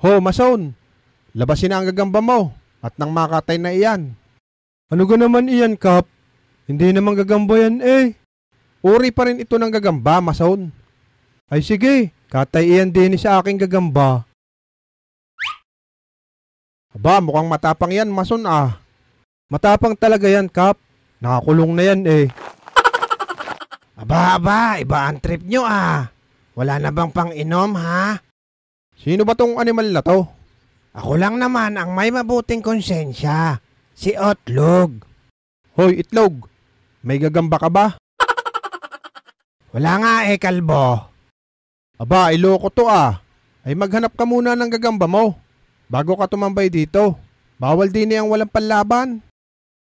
Ho, mason, labasin na ang gagamba mo at nang makatay na iyan. Ano ga naman iyan, Kap? Hindi naman gagamba yan eh. Uri pa rin ito ng gagamba, mason. Ay sige, katay iyan din sa aking gagamba. Aba, mukhang matapang yan, mason ah. Matapang talaga yan, Kap. Nakakulong na yan eh. Aba, iba ang trip nyo ah. Wala na bang pang-inom ha? Sino ba tong animal na to? Ako lang naman ang may mabuting konsensya. Si Otlog. Hoy, itlog. May gagamba ka ba? Wala nga eh, kalbo. Aba, iloko to ah. Ay maghanap ka muna ng gagamba mo bago ka tumambay dito. Bawal din ang walang panlaban.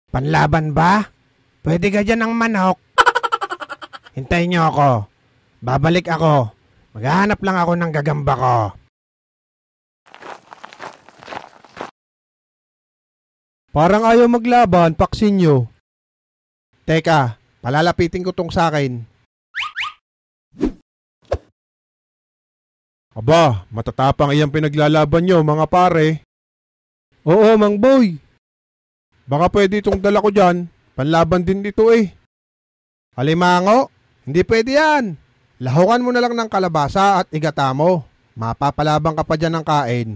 Panlaban ba? Pwede ka dyan ng manok. Hintayin niyo ako. Babalik ako. Maghahanap lang ako ng gagamba ko. Parang ayaw maglaban, paksin nyo. Teka, palalapitin ko tong sa akin. Aba, matatapang iyang pinaglalaban nyo mga pare. Oo, Mang Boy. Baka pwede itong dala ko dyan. Panlaban din dito eh. Alimango, hindi pwede yan. Lahukan mo na lang ng kalabasa at igata mo. Mapapalabang ka pa dyan ng kain.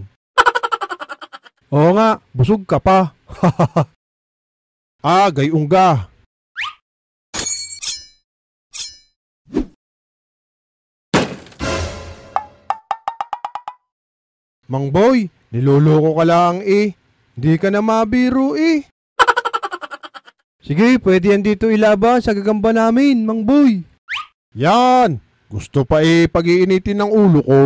Oo nga, busog ka pa. Gayong ga. Mang Boy, niloloko ka lang eh. Hindi ka na mabiro eh. Sige, pwede yan dito ilaban sa gagamba namin, Mang Boy. Yan, gusto pa eh pag-iinitin ng ulo ko.